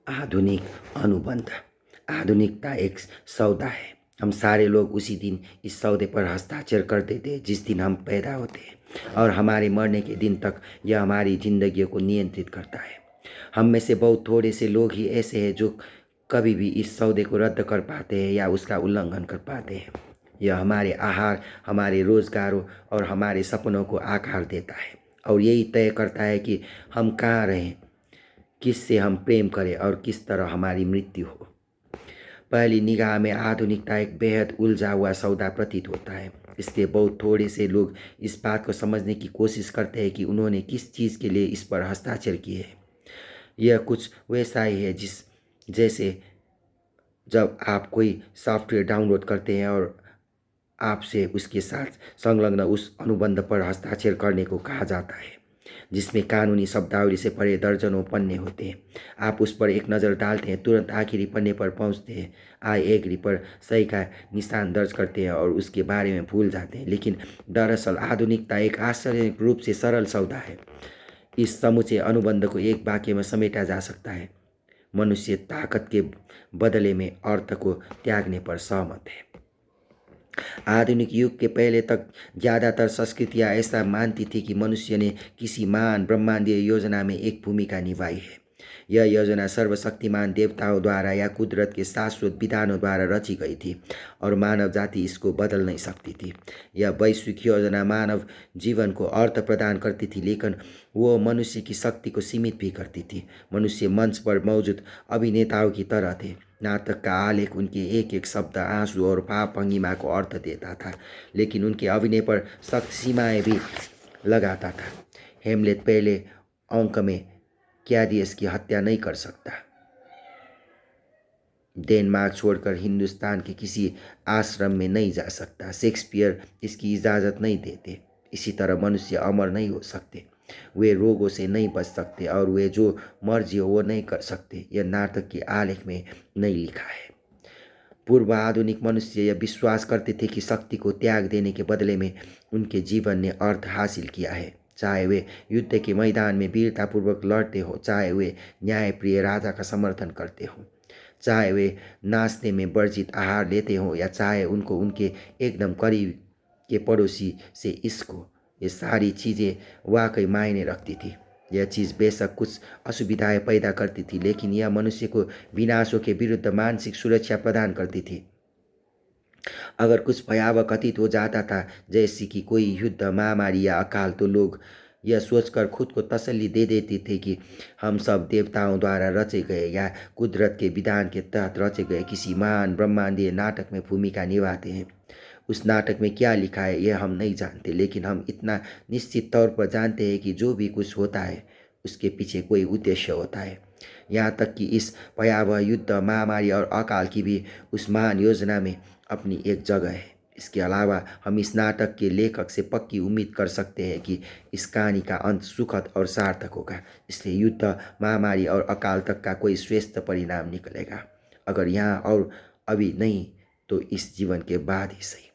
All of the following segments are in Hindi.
आधुनिक अनुबंध। आधुनिकता एक सौदा है। हम सारे लोग उसी दिन इस सौदे पर हस्ताक्षर करते थे जिस दिन हम पैदा होते हैं, और हमारे मरने के दिन तक यह हमारी जिंदगियों को नियंत्रित करता है। हम में से बहुत थोड़े से लोग ही ऐसे हैं जो कभी भी इस सौदे को रद्द कर पाते हैं या उसका उल्लंघन कर पाते हैं। यह हमारे आहार, हमारे रोजगारों और हमारे सपनों को आकार देता है, और यही तय करता है कि हम कहाँ रहें, किससे हम प्रेम करें और किस तरह हमारी मृत्यु हो। पहली निगाह में आधुनिकता एक बेहद उलझा हुआ सौदा प्रतीत होता है। इसलिए बहुत थोड़े से लोग इस बात को समझने की कोशिश करते हैं कि उन्होंने किस चीज़ के लिए इस पर हस्ताक्षर किए हैं। यह कुछ वैसा ही है जिस जैसे जब आप कोई सॉफ्टवेयर डाउनलोड करते हैं और आपसे उसके साथ संलग्न उस अनुबंध पर हस्ताक्षर करने को कहा जाता है, जिसमें कानूनी शब्दावली से भरे दर्जनों पन्ने होते हैं। आप उस पर एक नज़र डालते हैं, तुरंत आखिरी पन्ने पर पहुंचते हैं, आई एग्री पर सही का निशान दर्ज करते हैं और उसके बारे में भूल जाते हैं। लेकिन दरअसल आधुनिकता एक आश्चर्य रूप से सरल सौदा है। इस समूचे अनुबंध को एक वाक्य में समेटा जा सकता है: मनुष्य ताकत के बदले में अर्थ को त्यागने पर सहमत है। आधुनिक युग के पहले तक ज़्यादातर संस्कृतियाँ ऐसा मानती थी कि मनुष्य ने किसी महान ब्रह्मांडीय योजना में एक भूमिका निभाई है। यह योजना सर्वशक्तिमान देवताओं द्वारा या कुदरत के शाश्वत विधानों द्वारा रची गई थी, और मानव जाति इसको बदल नहीं सकती थी। यह वैश्विक योजना मानव जीवन को अर्थ प्रदान करती थी, लेकिन वो मनुष्य की शक्ति को सीमित भी करती थी। मनुष्य मंच पर मौजूद अभिनेताओं की तरह थे। नाटक का आलेख उनके एक एक शब्द, आंसू और भाव भंगिमा को अर्थ देता था, लेकिन उनके अभिनय पर सख्त सीमाएं भी लगाता था। हेमलेट पहले अंक में कैडियस की हत्या नहीं कर सकता, डेनमार्क छोड़कर हिंदुस्तान के किसी आश्रम में नहीं जा सकता, शेक्सपियर इसकी इजाज़त नहीं देते। इसी तरह मनुष्य अमर नहीं हो सकते, वे रोगों से नहीं बच सकते, और वे जो मर्जी हो वो नहीं कर सकते। यह नाटक के आलेख में नहीं लिखा है। पूर्व आधुनिक मनुष्य यह विश्वास करते थे कि शक्ति को त्याग देने के बदले में उनके जीवन ने अर्थ हासिल किया है। चाहे वे युद्ध के मैदान में वीरतापूर्वक लड़ते हो, चाहे वे न्यायप्रिय राजा का समर्थन करते हो, चाहे वे नाश्ते में वर्जित आहार लेते हो, या चाहे उनको उनके एकदम करीब के पड़ोसी से इश्क हो, ये सारी चीज़ें वाकई मायने रखती थी। यह चीज़ बेशक कुछ असुविधाएं पैदा करती थी, लेकिन यह मनुष्य को विनाशों के विरुद्ध मानसिक सुरक्षा प्रदान करती थी। अगर कुछ भयावह घटित हो जाता था, जैसे कि कोई युद्ध, महामारी या अकाल, तो लोग यह सोचकर खुद को तसल्ली दे देते थे कि हम सब देवताओं द्वारा रचे गए या कुदरत के विधान के तहत रचे गए किसी महान ब्रह्मांडीय नाटक में भूमिका निभाते हैं। उस नाटक में क्या लिखा है यह हम नहीं जानते, लेकिन हम इतना निश्चित तौर पर जानते हैं कि जो भी कुछ होता है उसके पीछे कोई उद्देश्य होता है। यहाँ तक कि इस भयावह युद्ध, महामारी और अकाल की भी उस महान योजना में अपनी एक जगह है। इसके अलावा हम इस नाटक के लेखक से पक्की उम्मीद कर सकते हैं कि इस कहानी का अंत सुखद और सार्थक होगा। इसलिए युद्ध, महामारी और अकाल तक का कोई श्रेष्ठ परिणाम निकलेगा। अगर यहाँ और अभी नहीं तो इस जीवन के बाद ही सही।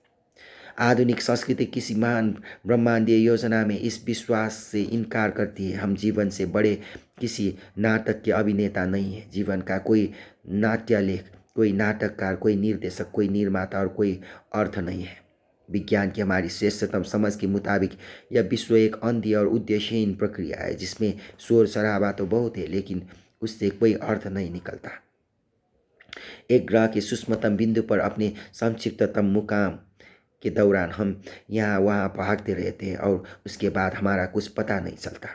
आधुनिक संस्कृति किसी महान ब्रह्मांडीय योजना में इस विश्वास से इनकार करती है। हम जीवन से बड़े किसी नाटक के अभिनेता नहीं हैं। जीवन का कोई नाट्यलेख, कोई नाटककार, कोई निर्देशक, कोई निर्माता और कोई अर्थ नहीं है। विज्ञान की हमारी श्रेष्ठतम समझ के मुताबिक यह विश्व एक अंधी और उद्देश्यहीन प्रक्रिया है, जिसमें शोर शराबा तो बहुत है, लेकिन उससे कोई अर्थ नहीं निकलता। एक ग्रह के सूक्ष्मतम बिंदु पर अपने संक्षिप्ततम मुकाम के दौरान हम यहाँ वहाँ भागते रहते हैं, और उसके बाद हमारा कुछ पता नहीं चलता।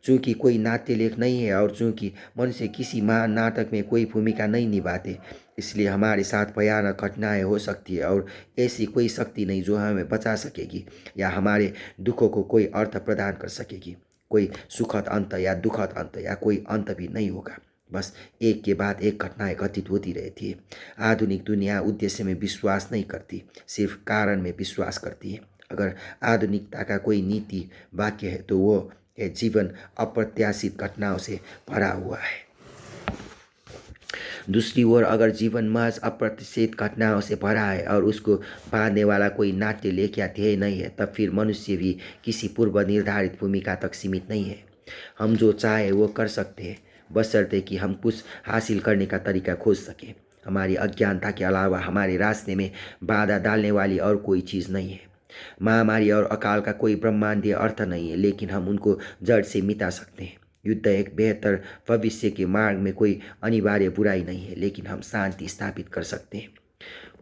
चूँकि कोई नाट्य लेख नहीं है और चूँकि मनुष्य किसी महान नाटक में कोई भूमिका नहीं निभाते, इसलिए हमारे साथ भयानक घटनाएं हो सकती है, और ऐसी कोई शक्ति नहीं जो हमें बचा सकेगी या हमारे दुखों को कोई अर्थ प्रदान कर सकेगी। कोई सुखद अंत या दुखद अंत या कोई अंत भी नहीं होगा। बस एक के बाद एक घटनाएं घटित होती रहती है। आधुनिक दुनिया उद्देश्य में विश्वास नहीं करती, सिर्फ कारण में विश्वास करती है। अगर आधुनिकता का कोई नीति वाक्य है तो वो है: जीवन अप्रत्याशित घटनाओं से भरा हुआ है। दूसरी ओर अगर जीवन महज अप्रत्याशित घटनाओं से भरा है और उसको बांधने वाला कोई नाट्य लेख या ध्येय नहीं है, तब फिर मनुष्य भी किसी पूर्व निर्धारित भूमिका तक सीमित नहीं है। हम जो चाहे वो कर सकते हैं, बशर्ते कि हम कुछ हासिल करने का तरीका खोज सकें। हमारी अज्ञानता के अलावा हमारे रास्ते में बाधा डालने वाली और कोई चीज़ नहीं है। महामारी और अकाल का कोई ब्रह्मांडीय अर्थ नहीं है, लेकिन हम उनको जड़ से मिटा सकते हैं। युद्ध एक बेहतर भविष्य के मार्ग में कोई अनिवार्य बुराई नहीं है, लेकिन हम शांति स्थापित कर सकते हैं।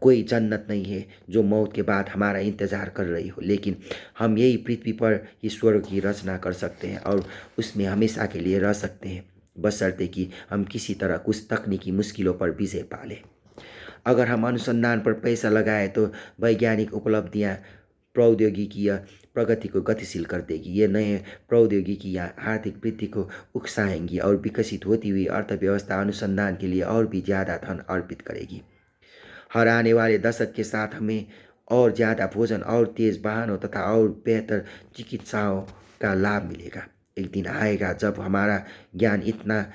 कोई जन्नत नहीं है जो मौत के बाद हमारा इंतज़ार कर रही हो, लेकिन हम यही पृथ्वी पर ही स्वर्ग की रचना कर सकते हैं और उसमें हमेशा के लिए रह सकते हैं, बशर्ते कि हम किसी तरह कुछ तकनीकी मुश्किलों पर विजय पा लें। अगर हम अनुसंधान पर पैसा लगाए तो वैज्ञानिक उपलब्धियां प्रौद्योगिकीय प्रगति को गतिशील कर देगी। ये नए प्रौद्योगिकियां आर्थिक वृद्धि को उकसाएंगी और विकसित होती हुई अर्थव्यवस्था अनुसंधान के लिए और भी ज़्यादा धन अर्पित करेगी। हर आने वाले दशक के साथ हमें और ज़्यादा भोजन और तेज वाहनों तथा और बेहतर चिकित्साओं का लाभ मिलेगा। एक दिन आएगा जब हमारा ज्ञान इतना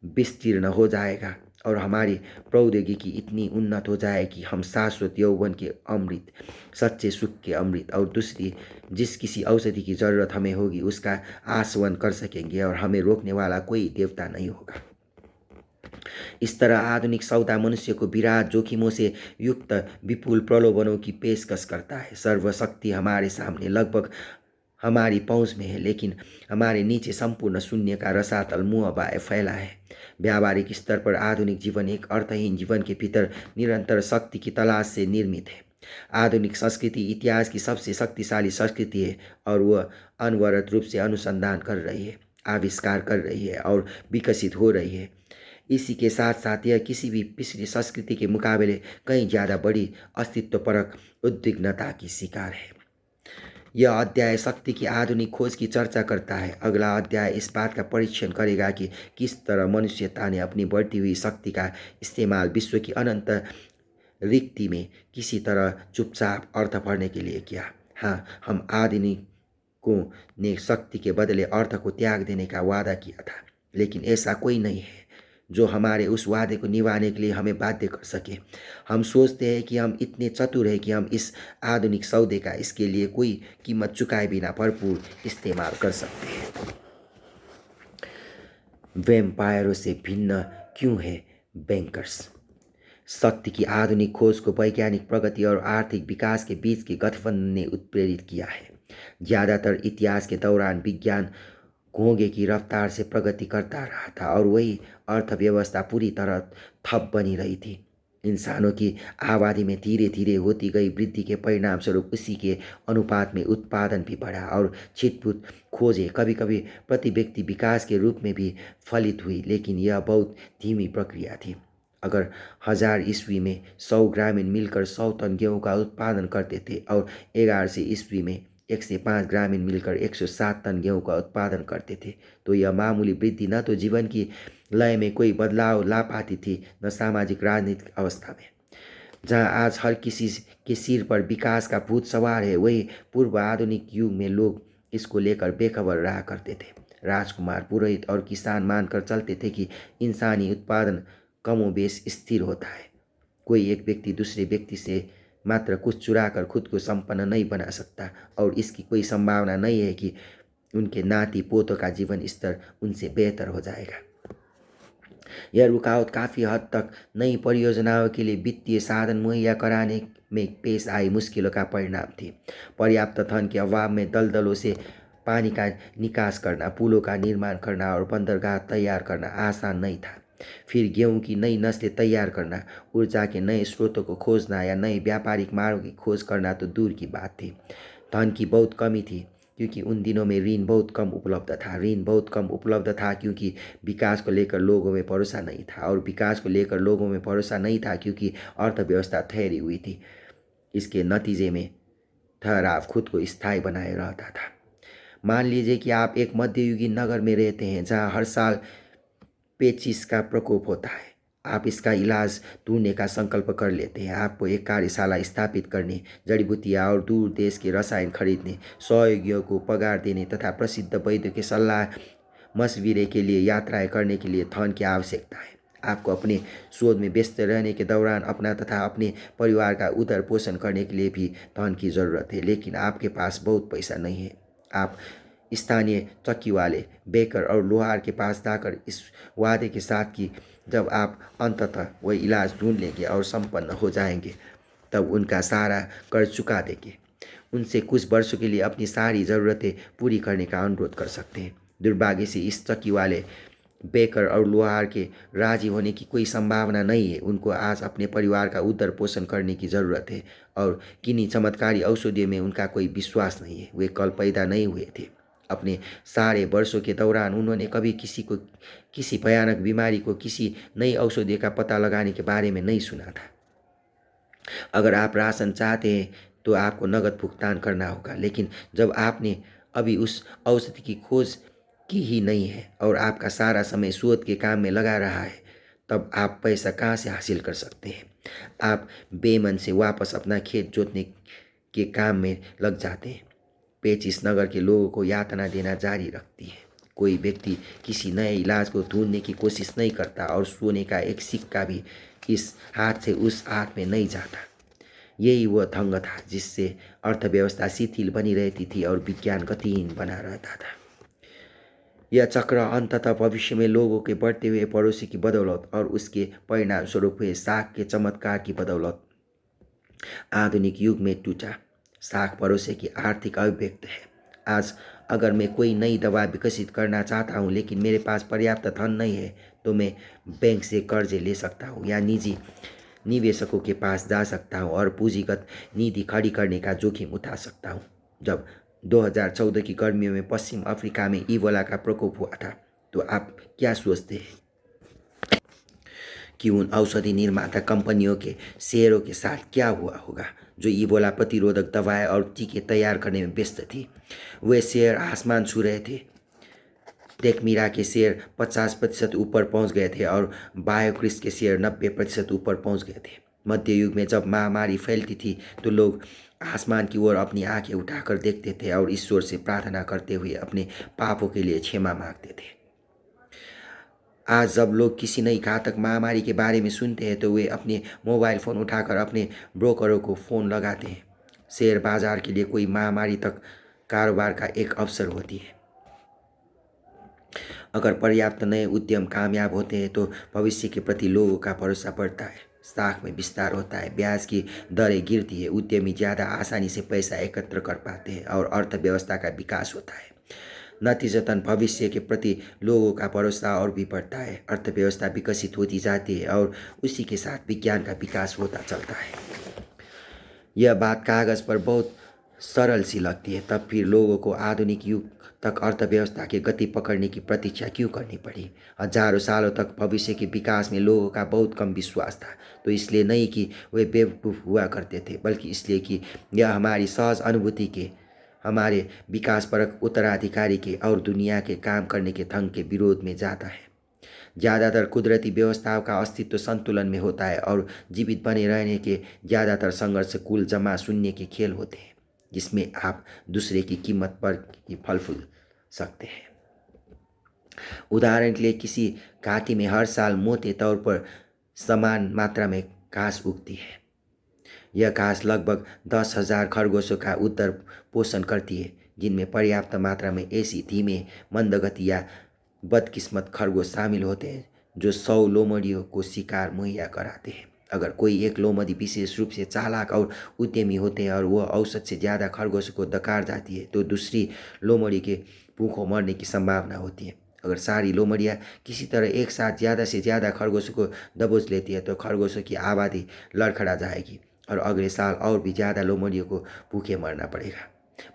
विस्तीर्ण हो जाएगा और हमारी प्रौद्योगिकी इतनी उन्नत हो जाए कि हम शाश्वत यौवन के अमृत, सच्चे सुख के अमृत और दूसरी जिस किसी औषधि की ज़रूरत हमें होगी उसका आस्वादन कर सकेंगे और हमें रोकने वाला कोई देवता नहीं होगा। इस तरह आधुनिक सौदा मनुष्य को विराट जोखिमों से युक्त विपुल प्रलोभनों की पेशकश करता है। सर्वशक्ति हमारे सामने लगभग हमारी पहुंच में है, लेकिन हमारे नीचे संपूर्ण शून्य का रसातल मुँह फैला है। व्यावहारिक स्तर पर आधुनिक जीवन एक अर्थहीन जीवन के भीतर निरंतर शक्ति की तलाश से निर्मित है। आधुनिक संस्कृति इतिहास की सबसे शक्तिशाली संस्कृति है और वह अनवरत रूप से अनुसंधान कर रही है, आविष्कार कर रही है और विकसित हो रही है। इसी के साथ साथ यह किसी भी पिछली संस्कृति के मुकाबले कहीं ज़्यादा बड़ी अस्तित्वपरक उद्विग्नता की शिकार है। यह अध्याय शक्ति की आधुनिक खोज की चर्चा करता है। अगला अध्याय इस बात का परीक्षण करेगा कि किस तरह मनुष्यता ने अपनी बढ़ती हुई शक्ति का इस्तेमाल विश्व की अनंत रिक्ति में किसी तरह चुपचाप अर्थ भरने के लिए किया। हाँ, हम आधुनिकों ने शक्ति के बदले अर्थ को त्याग देने का वादा किया था, लेकिन ऐसा कोई नहीं है जो हमारे उस वादे को निभाने के लिए हमें बाध्य कर सके। हम सोचते हैं कि हम इतने चतुर हैं कि हम इस आधुनिक सौदे का इसके लिए कोई कीमत चुकाए बिना भरपूर इस्तेमाल कर सकते हैं। वैम्पायरों से भिन्न क्यों है बैंकर्स? शक्ति की आधुनिक खोज को वैज्ञानिक प्रगति और आर्थिक विकास के बीच के गठबंधन ने उत्प्रेरित किया है। ज़्यादातर इतिहास के दौरान विज्ञान घोंगे की रफ्तार से प्रगति करता रहा था और वही अर्थव्यवस्था पूरी तरह ठप बनी रही थी। इंसानों की आबादी में धीरे धीरे होती गई वृद्धि के परिणाम स्वरूप उसी के अनुपात में उत्पादन भी बढ़ा और छिटपुट खोजें कभी कभी प्रति व्यक्ति विकास के रूप में भी फलित हुई, लेकिन यह बहुत धीमी प्रक्रिया थी। अगर 1000 ईस्वी में 100 ग्रामीण मिलकर 100 टन गेहूँ का उत्पादन करते थे और 1100 ईस्वी में 105 ग्रामीण मिलकर 107 टन गेहूँ का उत्पादन करते थे, तो यह मामूली वृद्धि न तो जीवन की लय में कोई बदलाव ला पाती थी, न सामाजिक राजनीतिक अवस्था में। जहाँ आज हर किसी के सिर पर विकास का भूत सवार है, वही पूर्व आधुनिक युग में लोग इसको लेकर बेखबर रहा करते थे। राजकुमार, पुरोहित और किसान मानकर चलते थे कि इंसानी उत्पादन कमोबेश स्थिर होता है। कोई एक व्यक्ति दूसरे व्यक्ति से मात्र कुछ चुरा कर खुद को संपन्न नहीं बना सकता और इसकी कोई संभावना नहीं है कि उनके नाती पोतों का जीवन स्तर उनसे बेहतर हो जाएगा। यह रुकावट काफ़ी हद तक नई परियोजनाओं के लिए वित्तीय साधन मुहैया कराने में पेश आई मुश्किलों का परिणाम थी। पर्याप्त धन के अभाव में दलदलों से पानी का निकास करना, पुलों का निर्माण करना और बंदरगाह तैयार करना आसान नहीं था। फिर गेहूं की नई नस्लें तैयार करना, ऊर्जा के नए स्रोतों को खोजना या नए व्यापारिक मार्गों की खोज करना तो दूर की बात थी। धन की बहुत कमी थी क्योंकि उन दिनों में ऋण बहुत कम उपलब्ध था। ऋण बहुत कम उपलब्ध था क्योंकि विकास को लेकर लोगों में भरोसा नहीं था और विकास को लेकर लोगों में भरोसा नहीं था क्योंकि अर्थव्यवस्था ठहरी हुई थी। इसके नतीजे में ठहराव खुद को स्थायी बनाए रहता था। मान लीजिए कि आप एक मध्ययुगीन नगर में रहते हैं जहाँ हर साल पेचिश का प्रकोप होता है। आप इसका इलाज ढूंढने का संकल्प कर लेते हैं। आपको एक कार्यशाला स्थापित करने, जड़ी-बूटियाँ और दूर देश के रसायन खरीदने, सहयोगियों को पगार देने तथा प्रसिद्ध वैद्यों के सलाह मशविरे के लिए यात्राएं करने के लिए धन की आवश्यकता है। आपको अपने शोध में व्यस्त रहने के दौरान अपना तथा अपने परिवार का उदर पोषण करने के लिए भी धन की ज़रूरत है, लेकिन आपके पास बहुत पैसा नहीं है। आप स्थानीय चक्की वाले, बेकर और लोहार के पास जाकर इस वादे के साथ कि जब आप अंततः वह इलाज ढूंढ लेंगे और संपन्न हो जाएंगे तब उनका सारा कर्ज चुका देंगे। उनसे कुछ वर्षों के लिए अपनी सारी ज़रूरतें पूरी करने का अनुरोध कर सकते हैं। दुर्भाग्य से इस चक्की वाले, बेकर और लोहार के राजी होने की कोई संभावना नहीं है। उनको आज अपने परिवार का उदर पोषण करने की ज़रूरत है और किन्हीं चमत्कारी औषधियों में उनका कोई विश्वास नहीं है। वे कल पैदा नहीं हुए थे। अपने सारे वर्षों के दौरान उन्होंने कभी किसी भयानक बीमारी को किसी नई औषधि का पता लगाने के बारे में नहीं सुना था। अगर आप राशन चाहते हैं तो आपको नकद भुगतान करना होगा, लेकिन जब आपने अभी उस औषधि की खोज की ही नहीं है और आपका सारा समय शोध के काम में लगा रहा है, तब आप पैसा कहाँ से हासिल कर सकते हैं। आप बेमन से वापस अपना खेत जोतने के काम में लग जाते हैं। पेचिस नगर के लोगों को यातना देना जारी रखती है। कोई व्यक्ति किसी नए इलाज को ढूंढने की कोशिश नहीं करता और सोने का एक सिक्का भी इस हाथ से उस हाथ में नहीं जाता। यही वह ढंग था जिससे अर्थव्यवस्था शिथिल बनी रहती थी और विज्ञान गतिहीन बना रहता था। यह चक्र अंततः भविष्य में लोगों के बढ़ते हुए पड़ोसी की बदौलत और उसके परिणाम स्वरूप हुए साख के चमत्कार की बदौलत आधुनिक युग में टूटा। साख पड़ोसी की आर्थिक अभिव्यक्त है। आज अगर मैं कोई नई दवा विकसित करना चाहता हूँ लेकिन मेरे पास पर्याप्त धन नहीं है, तो मैं बैंक से कर्ज ले सकता हूँ या निजी निवेशकों के पास जा सकता हूँ और पूंजीगत नीति खड़ी करने का जोखिम उठा सकता हूँ। जब 2014 की गर्मियों में पश्चिम अफ्रीका में इबोला का प्रकोप हुआ था, तो आप क्या सोचते हैं कि उन औषधि निर्माता कंपनियों के शेयरों के साथ क्या हुआ होगा जो इबोला प्रतिरोधक दवाएं और टीके तैयार करने में व्यस्त थी। वे शेयर आसमान छू रहे थे। टेकमीरा के शेयर 50% ऊपर पहुंच गए थे और बायोक्रिस के शेयर 90% ऊपर पहुंच गए थे। मध्य युग में जब महामारी फैलती थी तो लोग आसमान की ओर अपनी आंखें उठाकर देखते थे और ईश्वर से प्रार्थना करते हुए अपने पापों के लिए क्षमा मांगते थे। आज जब लोग किसी नई घातक महामारी के बारे में सुनते हैं तो वे अपने मोबाइल फ़ोन उठाकर अपने ब्रोकरों को फ़ोन लगाते हैं। शेयर बाजार के लिए कोई महामारी तक कारोबार का एक अवसर होती है। अगर पर्याप्त नए उद्यम कामयाब होते हैं तो भविष्य के प्रति लोगों का भरोसा बढ़ता है, स्टॉक में विस्तार होता है, ब्याज की दरें गिरती है, उद्यमी ज़्यादा आसानी से पैसा एकत्र कर पाते हैं और अर्थव्यवस्था का विकास होता है। नतीजतन भविष्य के प्रति लोगों का भरोसा और भी बढ़ता है, अर्थव्यवस्था विकसित होती जाती है और उसी के साथ विज्ञान का विकास होता चलता है। यह बात कागज़ पर बहुत सरल सी लगती है, तब फिर लोगों को आधुनिक युग तक अर्थव्यवस्था की गति पकड़ने की प्रतीक्षा क्यों करनी पड़ी। हजारों सालों तक भविष्य के विकास में लोगों का बहुत कम विश्वास था, तो इसलिए नहीं कि वे बेवकूफ़ हुआ करते थे, बल्कि इसलिए कि यह हमारी सहज अनुभूति के, हमारे विकासपरक उत्तराधिकारी के और दुनिया के काम करने के ढंग के विरोध में जाता है। ज़्यादातर कुदरती व्यवस्थाओं का अस्तित्व संतुलन में होता है और जीवित बने रहने के ज़्यादातर संघर्ष कुल जमा शून्य के खेल होते हैं, जिसमें आप दूसरे की कीमत पर ही फल फूल सकते हैं। उदाहरण के लिए किसी घाटी में हर साल मोटे तौर पर समान मात्रा में घास उगती है। यह घास लगभग 10,000 खरगोशों का उदर पोषण करती है, जिनमें पर्याप्त मात्रा में ऐसी धीमे, मंदगति या बदकिस्मत खरगोश शामिल होते हैं जो 100 लोमड़ियों को शिकार मुहैया कराते हैं। अगर कोई एक लोमड़ी विशेष रूप से चालाक और उद्यमी होते हैं और वह औसत से ज़्यादा खरगोशों को डकार जाती है, तो दूसरी लोमड़ी के भूखों मरने की संभावना होती है। अगर सारी लोमड़ियाँ किसी तरह एक साथ ज़्यादा से ज़्यादा खरगोशों को दबोच लेती है तो खरगोशों की आबादी लड़खड़ा जाएगी और अगले साल और भी ज़्यादा लोमड़ियों को भूखे मरना पड़ेगा।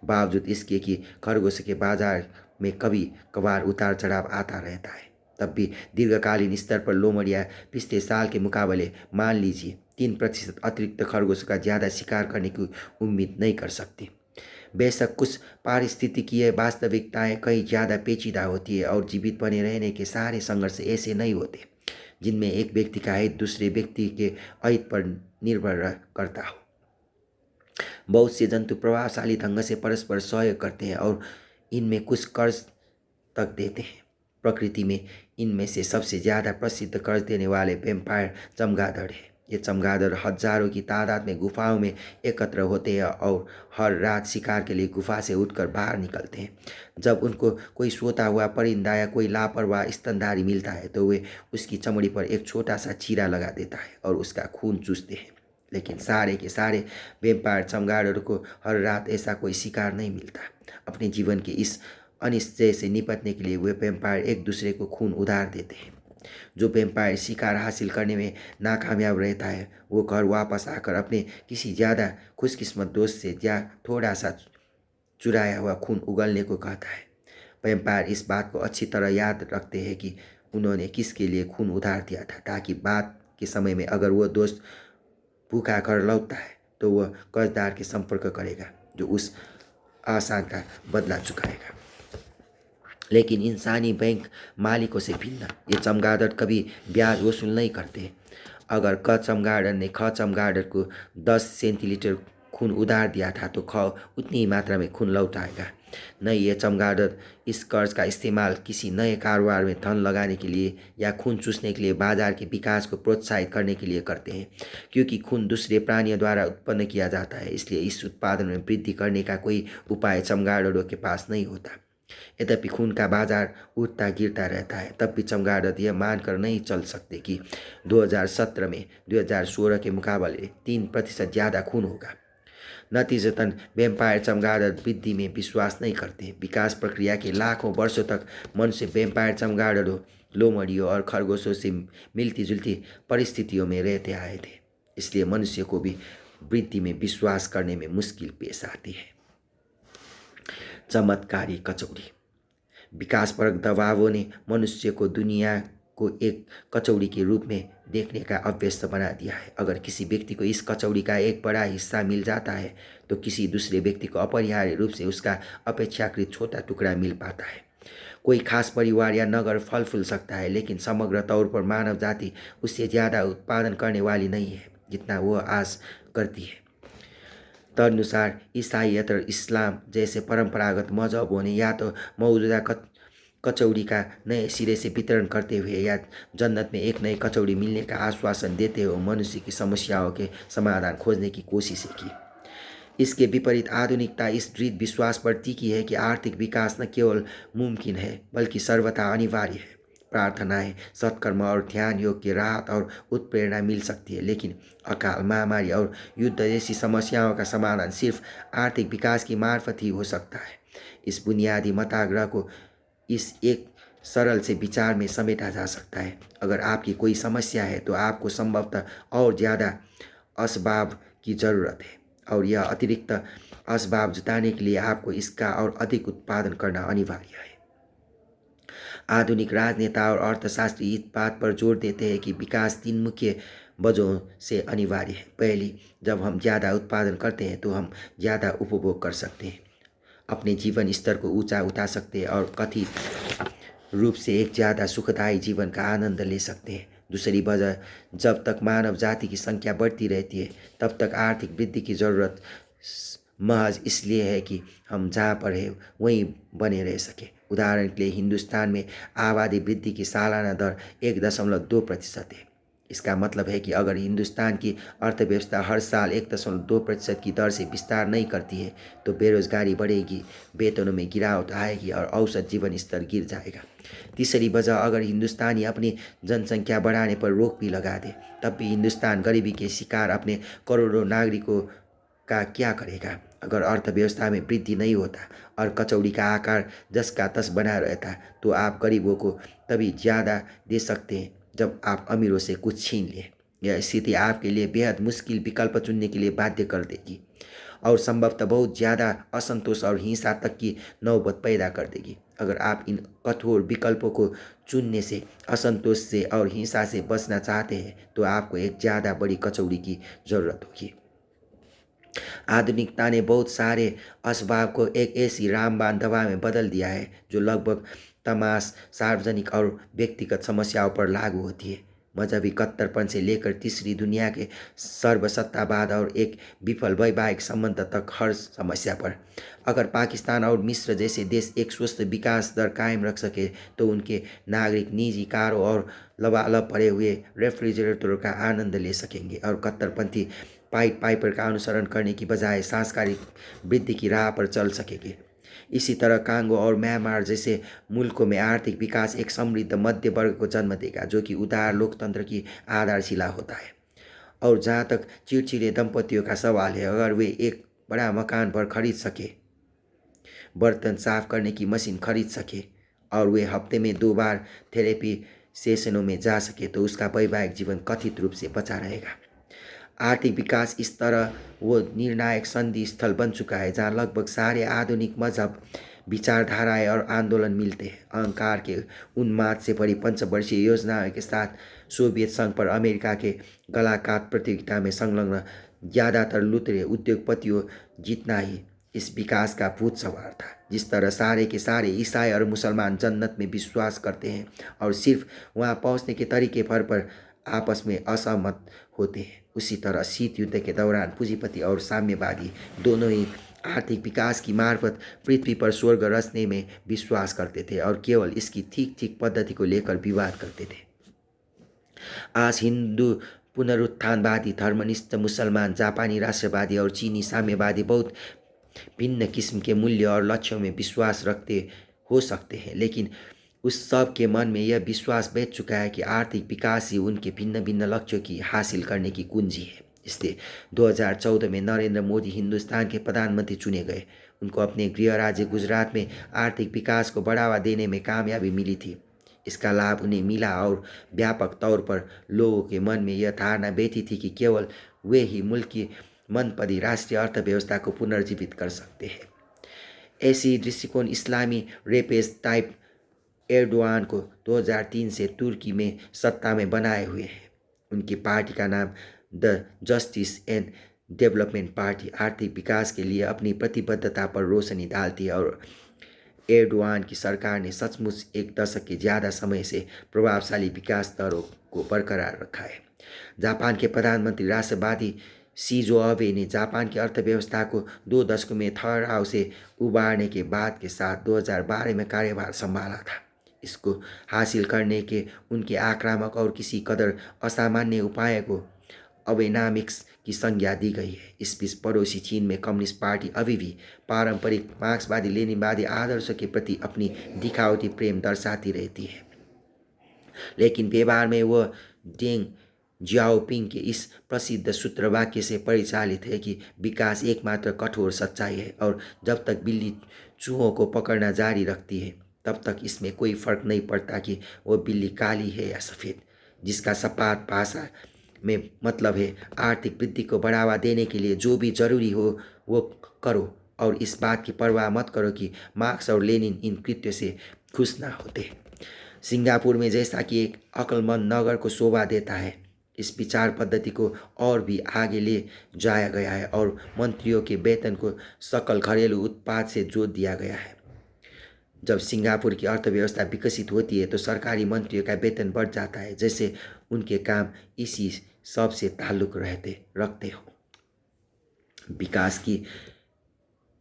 बावजूद इसके कि खरगोश के बाजार में कभी कभार उतार चढ़ाव आता रहता है, तब भी दीर्घकालीन स्तर पर लोमड़ियाँ पिछले साल के मुकाबले मान लीजिए 3% अतिरिक्त खरगोश का ज़्यादा शिकार करने की उम्मीद नहीं कर सकती। बेशक कुछ पारिस्थितिकीय वास्तविकताएं कहीं ज़्यादा पेचीदा होती है और जीवित बने रहने के सारे संघर्ष ऐसे नहीं होते जिनमें एक व्यक्ति का हित दूसरे व्यक्ति के अहित पर निर्भर करता हो। बहुत से जंतु प्रभावशाली ढंग से परस्पर सहयोग करते हैं और इनमें कुछ कर्ज तक देते हैं। प्रकृति में इनमें से सबसे ज़्यादा प्रसिद्ध कर्ज देने वाले वैम्पायर चमगादड़ है। ये चमगादड़ हजारों की तादाद में गुफाओं में एकत्र होते हैं और हर रात शिकार के लिए गुफा से उठकर बाहर निकलते हैं। जब उनको कोई सोता हुआ परिंदा या कोई लापरवाह स्तनधारी मिलता है तो वे उसकी चमड़ी पर एक छोटा सा चीरा लगा देता है और उसका खून चूसते हैं। लेकिन सारे के सारे वेम्पायर चमगादड़ों को हर रात ऐसा कोई शिकार नहीं मिलता। अपने जीवन के इस अनिश्चय से निपटने के लिए वे वेम्पायर एक दूसरे को खून उधार देते हैं। जो वेम्पायर शिकार हासिल करने में नाकामयाब रहता है वो घर वापस आकर अपने किसी ज़्यादा खुशकिस्मत दोस्त से या थोड़ा सा चुराया हुआ खून उगलने को कहता है। वेम्पायर इस बात को अच्छी तरह याद रखते हैं कि उन्होंने किसके लिए खून उधार दिया था, ताकि बाद के समय में अगर वो दोस्त भूखा घर लौटता है तो वह कर्जदार के संपर्क करेगा जो उस आसान का बदला चुकाएगा। लेकिन इंसानी बैंक मालिकों से भिन्न ये चमगादड़ कभी ब्याज वसूल नहीं करते। अगर क चमगादड़ ने ख चमगादड़ को 10 सेंटीलीटर खून उधार दिया था तो ख उतनी ही मात्रा में खून लौटाएगा। नहीं, ये चमगादड़ इस कर्ज का इस्तेमाल किसी नए कारोबार में धन लगाने के लिए या खून चूसने के लिए बाजार के विकास को प्रोत्साहित करने के लिए करते हैं। क्योंकि खून दूसरे प्राणियों द्वारा उत्पन्न किया जाता है, इसलिए इस उत्पादन में वृद्धि करने का कोई उपाय चमगादड़ों के पास नहीं होता। यद्यपि खून का बाजार उठता गिरता रहता है, तब भी चमगादड़ यह मानकर नहीं चल सकते कि 2017 में 2016 के मुकाबले 3% ज़्यादा खून होगा। नतीजतन वेम्पायर चमगादड़ वृद्धि में विश्वास नहीं करते। विकास प्रक्रिया के लाखों वर्षों तक मनुष्य वेम्पायर चमगादड़ों, लोमड़ियों और खरगोशों से मिलती जुलती परिस्थितियों में रहते आए थे। इसलिए मनुष्य को भी वृद्धि में विश्वास करने में मुश्किल पेश आती है। चमत्कारी कचौड़ी। विकासपरक दबावों ने मनुष्य को दुनिया को एक कचौड़ी के रूप में देखने का अभ्यस्त बना दिया है। अगर किसी व्यक्ति को इस कचौड़ी का एक बड़ा हिस्सा मिल जाता है तो किसी दूसरे व्यक्ति को अपरिहार्य रूप से उसका अपेक्षाकृत छोटा टुकड़ा मिल पाता है। कोई खास परिवार या नगर फल फूल सकता है, लेकिन समग्र तौर पर मानव जाति उससे ज़्यादा उत्पादन करने वाली नहीं है जितना वह आस करती है। तदनुसार ईसाईयत और इस्लाम जैसे परंपरागत मजहबों ने या तो मौजूदा कचौड़ी का नए सिरे से वितरण करते हुए या जन्नत में एक नई कचौड़ी मिलने का आश्वासन देते हुए मनुष्य की समस्याओं के समाधान खोजने की कोशिश की। इसके विपरीत आधुनिकता इस दृढ़ विश्वास पर टिकी है कि आर्थिक विकास न केवल मुमकिन है बल्कि सर्वथा अनिवार्य है। प्रार्थनाएं, सत्कर्म और ध्यान योग की राहत और उत्प्रेरणा मिल सकती है, लेकिन अकाल, महामारी और युद्ध जैसी समस्याओं का समाधान सिर्फ आर्थिक विकास की मार्फत ही हो सकता है। इस बुनियादी मताग्रह को इस एक सरल से विचार में समेटा जा सकता है। अगर आपकी कोई समस्या है तो आपको संभवतः और ज़्यादा असबाब की ज़रूरत है, और यह अतिरिक्त असबाब जुटाने के लिए आपको इसका और अधिक उत्पादन करना अनिवार्य है। आधुनिक राजनेता और अर्थशास्त्री इस बात पर जोर देते हैं कि विकास 3 मुख्य वजहों से अनिवार्य है। पहली, जब हम ज़्यादा उत्पादन करते हैं तो हम ज़्यादा उपभोग कर सकते हैं, अपने जीवन स्तर को ऊंचा उठा सकते हैं और कथित रूप से एक ज़्यादा सुखदायी जीवन का आनंद ले सकते हैं। दूसरी वजह, जब तक मानव जाति की संख्या बढ़ती रहती है तब तक आर्थिक वृद्धि की ज़रूरत महज इसलिए है कि हम जहाँ पर है वहीं बने रह सके। उदाहरण के लिए हिंदुस्तान में आबादी वृद्धि की सालाना दर 1.2% है। इसका मतलब है कि अगर हिंदुस्तान की अर्थव्यवस्था हर साल 1.2% की दर से विस्तार नहीं करती है तो बेरोजगारी बढ़ेगी, वेतनों में गिरावट आएगी और औसत जीवन स्तर गिर जाएगा। तीसरी वजह, अगर हिंदुस्तानी अपनी जनसंख्या बढ़ाने पर रोक भी लगा दे तब भी हिंदुस्तान गरीबी के शिकार अपने करोड़ों नागरिकों का क्या करेगा। अगर अर्थव्यवस्था में वृद्धि नहीं होता और कचौड़ी का आकार जस का तस बना रहता तो आप गरीबों को तभी ज़्यादा दे सकते हैं जब आप अमीरों से कुछ छीन लें। यह स्थिति आपके लिए बेहद मुश्किल विकल्प चुनने के लिए बाध्य कर देगी और संभवतः बहुत ज़्यादा असंतोष और हिंसा तक की नौबत पैदा कर देगी। अगर आप इन कठोर विकल्पों को चुनने से, असंतोष से और हिंसा से बचना चाहते हैं तो आपको एक ज़्यादा बड़ी कचौड़ी की ज़रूरत होगी। आधुनिकता ने बहुत सारे असबाब को एक ऐसी रामबाण दवा में बदल दिया है जो लगभग तमाम सार्वजनिक और व्यक्तिगत समस्याओं पर लागू होती है। मजहबी कट्टरपन से लेकर तीसरी दुनिया के सर्वसत्तावाद और एक विफल वैवाहिक संबंध तक हर समस्या पर अगर पाकिस्तान और मिस्र जैसे देश एक स्वस्थ विकास दर कायम रख सके तो उनके नागरिक निजी कारों और लबालब पड़े हुए रेफ्रिजरेटरों का आनंद ले सकेंगे और कट्टरपंथी पाइट पाइपर का अनुसरण करने की बजाय सांस्कृतिक वृद्धि की राह पर चल सकेंगे। इसी तरह कांगो और म्यांमार जैसे मुल्कों में आर्थिक विकास एक समृद्ध मध्य वर्ग को जन्म देगा जो कि उदार लोकतंत्र की आधारशिला होता है। और जहाँ तक चिड़चिड़े दंपतियों का सवाल है, अगर वे एक बड़ा मकान पर खरीद सके, बर्तन साफ करने की मशीन खरीद सके और वे हफ्ते में 2 बार थेरेपी सेशनों में जा सके तो उसका वैवाहिक जीवन कथित रूप से बचा रहेगा। आर्थिक विकास इस तरह वो निर्णायक संधि स्थल बन चुका है जहाँ लगभग सारे आधुनिक मजहब विचारधाराएं और आंदोलन मिलते हैं। अहंकार के उन्माद से भरी पंचवर्षीय योजनाओं के साथ सोवियत संघ पर अमेरिका के गलाकाट प्रतियोगिता में संलग्न ज़्यादातर लुतेरे उद्योगपतियों जितना ही इस विकास का भूत सवार था। जिस तरह सारे के सारे ईसाई और मुसलमान जन्नत में विश्वास करते हैं और सिर्फ वहाँ पहुँचने के तरीके भर पर आपस में असहमत होते हैं, उसी तरह शीत युद्ध के दौरान पूंजीपति और साम्यवादी दोनों ही आर्थिक विकास की मार्फत पृथ्वी पर स्वर्ग रचने में विश्वास करते थे और केवल इसकी ठीक ठीक पद्धति को लेकर विवाद करते थे। आज हिंदू पुनरुत्थानवादी, धर्मनिष्ठ मुसलमान, जापानी राष्ट्रवादी और चीनी साम्यवादी बहुत भिन्न किस्म के मूल्य और लक्ष्यों में विश्वास रखते हो सकते हैं, लेकिन उस सब के मन में यह विश्वास बैठ चुका है कि आर्थिक विकास ही उनके भिन्न भिन्न लक्ष्यों की हासिल करने की कुंजी है। इसलिए 2014 में नरेंद्र मोदी हिंदुस्तान के प्रधानमंत्री चुने गए। उनको अपने गृह राज्य गुजरात में आर्थिक विकास को बढ़ावा देने में कामयाबी मिली थी। इसका लाभ उन्हें मिला और व्यापक तौर पर लोगों के मन में यह धारणा बैठी थी कि केवल वे ही मुल्क की मनपदी राष्ट्रीय अर्थव्यवस्था को पुनर्जीवित कर सकते हैं। ऐसी दृष्टिकोण इस्लामी रेपेस्ट टाइप एर्डोआन को 2003 से तुर्की में सत्ता में बनाए हुए हैं। उनकी पार्टी का नाम the justice and development party आर्थिक विकास के लिए अपनी प्रतिबद्धता पर रोशनी डालती है और एर्डोआन की सरकार ने सचमुच एक दशक के ज़्यादा समय से प्रभावशाली विकास दरों को बरकरार रखा है। जापान के प्रधानमंत्री राष्ट्रवादी शिंजो अबे ने जापान की अर्थव्यवस्था को 2 दशकों में ठहराव से उबारने के बाद के साथ 2012 में कार्यभार संभाला था। इसको हासिल करने के उनके आक्रामक और किसी कदर असामान्य उपाय को अबेनामिक्स की संज्ञा दी गई है। इस बीच पड़ोसी चीन में कम्युनिस्ट पार्टी अभी भी पारंपरिक मार्क्सवादी लेनिनवादी आदर्शों के प्रति अपनी दिखावटी प्रेम दर्शाती रहती है, लेकिन व्यवहार में वह डेंग जियाओपिंग के इस प्रसिद्ध सूत्र वाक्य से परिचालित है कि विकास एकमात्र कठोर सच्चाई है और जब तक बिल्ली चूहों को पकड़ना जारी रखती है तब तक इसमें कोई फर्क नहीं पड़ता कि वह बिल्ली काली है या सफ़ेद। जिसका सपाट भाषा में मतलब है आर्थिक वृद्धि को बढ़ावा देने के लिए जो भी जरूरी हो वो करो और इस बात की परवाह मत करो कि मार्क्स और लेनिन इन कृत्यों से खुश ना होते। सिंगापुर में जैसा कि एक अक्लमंद नगर को शोभा देता है, इस विचार पद्धति को और भी आगे ले जाया गया है और मंत्रियों के वेतन को सकल घरेलू उत्पाद से जोड़ दिया गया है। जब सिंगापुर की अर्थव्यवस्था विकसित होती है तो सरकारी मंत्रियों का वेतन बढ़ जाता है, जैसे उनके काम इसी सब से ताल्लुक रखते हो। विकास की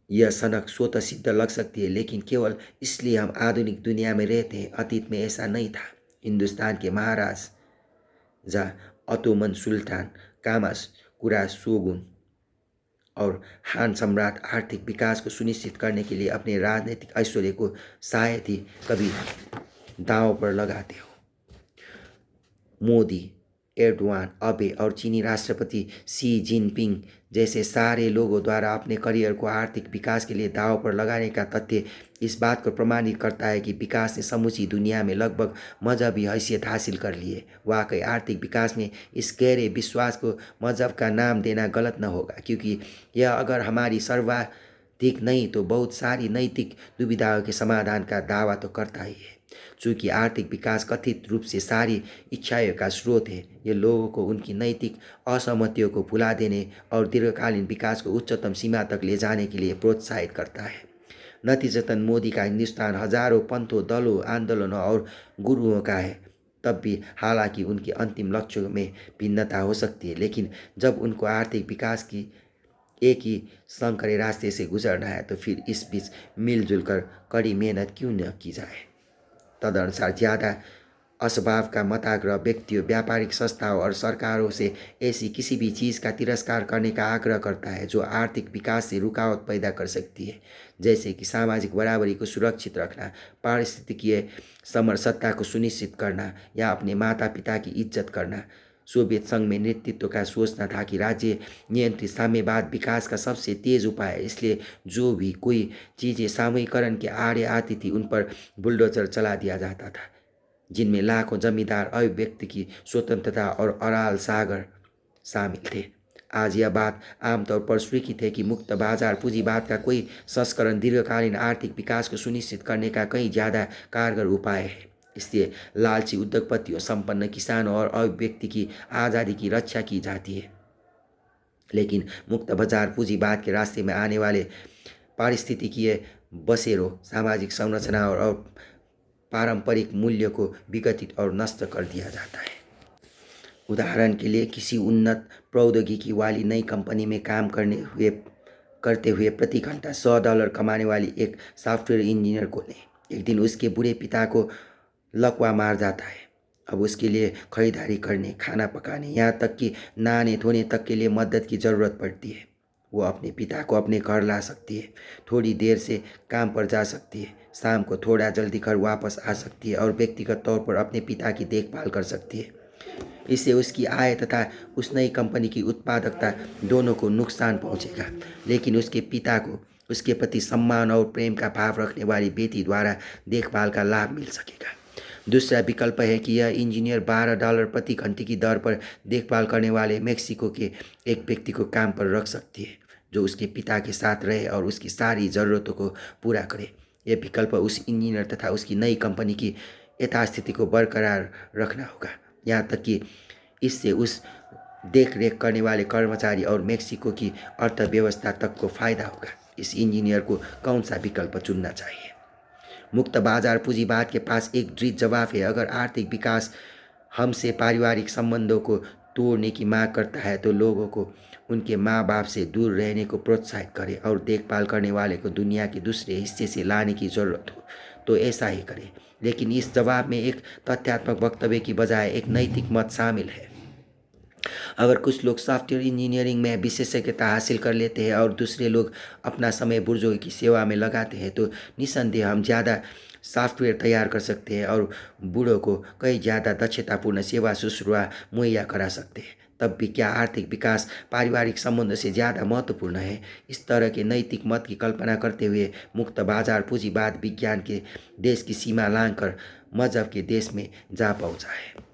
यह सनक स्वतः सिद्ध लग सकती है, लेकिन केवल इसलिए हम आधुनिक दुनिया में रहते हैं। अतीत में ऐसा नहीं था। हिंदुस्तान के महाराज ओटोमन सुल्तान, कामाकुरा शोगुन और हान सम्राट आर्थिक विकास को सुनिश्चित करने के लिए अपने राजनीतिक ऐश्वर्य को शायद ही कभी दांव पर लगाते हो। मोदी, एर्डोआन, अबे और चीनी राष्ट्रपति शी जिनपिंग जैसे सारे लोगों द्वारा अपने करियर को आर्थिक विकास के लिए दांव पर लगाने का तथ्य इस बात को प्रमाणित करता है कि विकास ने समूची दुनिया में लगभग मजहबी हैसियत हासिल कर ली है। वाकई आर्थिक विकास में इस गहरे विश्वास को मजहब का नाम देना गलत न होगा, क्योंकि यह अगर हमारी सर्वाधिक नहीं तो बहुत सारी नैतिक दुविधाओं के समाधान का दावा तो करता ही है। चूँकि आर्थिक विकास कथित रूप से सारी इच्छाओं का स्रोत है, यह लोगों को उनकी नैतिक असहमतियों को भुला देने और दीर्घकालीन विकास को उच्चतम सीमा तक ले जाने के लिए प्रोत्साहित करता है। नतीजतन मोदी का हिंदुस्तान हजारों पंथों, दलों, आंदोलनों और गुरुओं का है। तब भी हालांकि उनके अंतिम लक्ष्यों में भिन्नता हो सकती है, लेकिन जब उनको आर्थिक विकास की एक ही संकरे रास्ते से गुजरना है तो फिर इस बीच मिलजुल कर कड़ी मेहनत क्यों न की जाए। तदनुसार ज़्यादा असभाव का मताग्रह व्यक्तियों, व्यापारिक संस्थाओं और सरकारों से ऐसी किसी भी चीज़ का तिरस्कार करने का आग्रह करता है जो आर्थिक विकास से रुकावट पैदा कर सकती है, जैसे कि सामाजिक बराबरी को सुरक्षित रखना, पारिस्थितिकीय समरसत्ता को सुनिश्चित करना या अपने माता पिता की इज्जत करना। सोवियत संघ में नेतृत्व का सोचना था कि राज्य नियंत्रित साम्यवाद विकास का सबसे तेज उपाय है, इसलिए जो भी कोई चीज़ें सामूहिकरण के आड़े आती थी उन पर बुलडोजर चला दिया जाता था, जिनमें लाखों जमींदार, अभिव्यक्ति की स्वतंत्रता और अराल सागर शामिल थे। आज यह बात आमतौर पर स्वीकृत है कि मुक्त बाजार पूंजीवाद का कोई संस्करण दीर्घकालीन आर्थिक विकास को सुनिश्चित करने का कहीं ज़्यादा कारगर उपाय है। इसलिए लालची उद्योगपतियों, संपन्न किसानों और अभिव्यक्ति की आज़ादी की रक्षा की जाती है, लेकिन मुक्त बाजार पूंजीवाद के रास्ते में आने वाले पारिस्थितिकीय बसेरों, सामाजिक संरचना और पारंपरिक मूल्यों को विघटित और नष्ट कर दिया जाता है। उदाहरण के लिए, किसी उन्नत प्रौद्योगिकी वाली नई कंपनी में काम करते हुए प्रति घंटा $100 कमाने वाली एक सॉफ्टवेयर इंजीनियर को लें। एक दिन उसके बूढ़े पिता को लकवा मार जाता है। अब उसके लिए खरीदारी करने, खाना पकाने, यहाँ तक कि नहाने धोने तक के लिए मदद की ज़रूरत पड़ती है। वो अपने पिता को अपने घर ला सकती है, थोड़ी देर से काम पर जा सकती है, शाम को थोड़ा जल्दी घर वापस आ सकती है और व्यक्तिगत तौर पर अपने पिता की देखभाल कर सकती है। इससे उसकी आय तथा उस नई कंपनी की उत्पादकता दोनों को नुकसान पहुंचेगा, लेकिन उसके पिता को उसके प्रति सम्मान और प्रेम का भाव रखने वाली बेटी द्वारा देखभाल का लाभ मिल सकेगा। दूसरा विकल्प है कि यह इंजीनियर $12 प्रति घंटे की दर पर देखभाल करने वाले मेक्सिको के एक व्यक्ति को काम पर रख सकती है, जो उसके पिता के साथ रहे और उसकी सारी ज़रूरतों को पूरा करे। यह विकल्प उस इंजीनियर तथा उसकी नई कंपनी की यथास्थिति को बरकरार रखना होगा, यहाँ तक कि इससे उस देख रेख करने वाले कर्मचारी और मेक्सिको की अर्थव्यवस्था तक को फायदा होगा। इस इंजीनियर को कौन सा विकल्प चुनना चाहिए? मुक्त बाजार पूंजीवाद के पास एक दृढ़ जवाब है। अगर आर्थिक विकास हमसे पारिवारिक संबंधों को तोड़ने की मांग करता है तो लोगों को उनके माँ बाप से दूर रहने को प्रोत्साहित करें और देखभाल करने वाले को दुनिया के दूसरे हिस्से से लाने की ज़रूरत हो तो ऐसा ही करें। लेकिन इस जवाब में एक तथ्यात्मक वक्तव्य की बजाय एक नैतिक मत शामिल है। अगर कुछ लोग सॉफ्टवेयर इंजीनियरिंग में विशेषज्ञता हासिल कर लेते हैं और दूसरे लोग अपना समय बुजुर्गों की सेवा में लगाते हैं तो निस्संदेह हम ज़्यादा सॉफ्टवेयर तैयार कर सकते हैं और बूढ़ों को कई ज़्यादा दक्षतापूर्ण सेवा शुश्रूषा मुहैया करा सकते हैं। तब भी क्या आर्थिक विकास पारिवारिक संबंध से ज़्यादा महत्वपूर्ण है? इस तरह के नैतिक मत की कल्पना करते हुए मुक्त बाजार पूंजीवाद विज्ञान के देश की सीमा लांघकर मजहब के देश में जा पहुंचा है।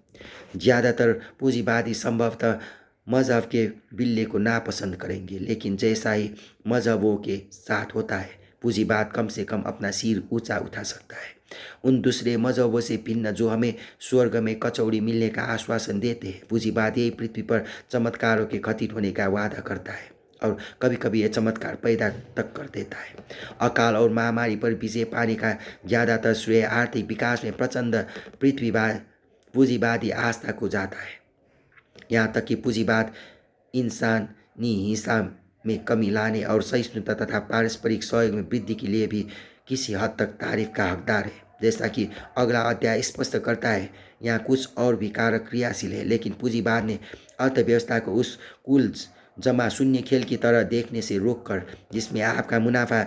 ज़्यादातर पूंजीवादी संभवतः मजहब के बिल्ले को नापसंद करेंगे, लेकिन जैसा ही मजहबों के साथ होता है, पूंजीवाद कम से कम अपना सिर ऊंचा उठा सकता है। उन दूसरे मजहबों से भिन्न जो हमें स्वर्ग में कचौड़ी मिलने का आश्वासन देते हैं, पूंजीवाद यही पृथ्वी पर चमत्कारों के घटित होने का वादा करता है और कभी कभी यह चमत्कार पैदा तक कर देता है। अकाल और महामारी पर विजय पाने का ज़्यादातर श्रेय आर्थिक विकास में प्रचंड पृथ्वीवाद पूंजीवादी आस्था को जाता है। यहाँ तक कि पूंजीवाद इंसानी हिंसा में कमी लाने और सहिष्णुता तथा पारस्परिक सहयोग में वृद्धि के लिए भी किसी हद तक तारीफ का हकदार है। जैसा कि अगला अध्याय स्पष्ट करता है, यहाँ कुछ और भी कारक क्रियाशील है, लेकिन पूंजीवाद ने अर्थव्यवस्था को उस कुल जमा शून्य खेल की तरह देखने से रोककर, जिसमें आपका मुनाफा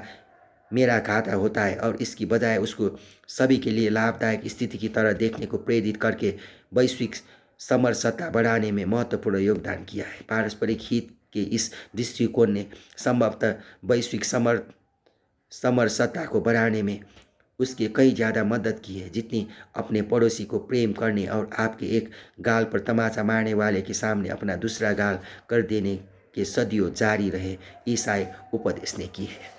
मेरा घाटा होता है, और इसकी बजाय उसको सभी के लिए लाभदायक स्थिति की तरह देखने को प्रेरित करके वैश्विक समरसता बढ़ाने में महत्वपूर्ण योगदान किया है। पारस्परिक हित के इस दृष्टिकोण ने संभवतः वैश्विक समरसता को बढ़ाने में उसके कई ज़्यादा मदद की है जितनी अपने पड़ोसी को प्रेम करने और आपके एक गाल पर तमाचा मारने वाले के सामने अपना दूसरा गाल कर देने के सदियों जारी रहे ईसाई उपदेश ने की है।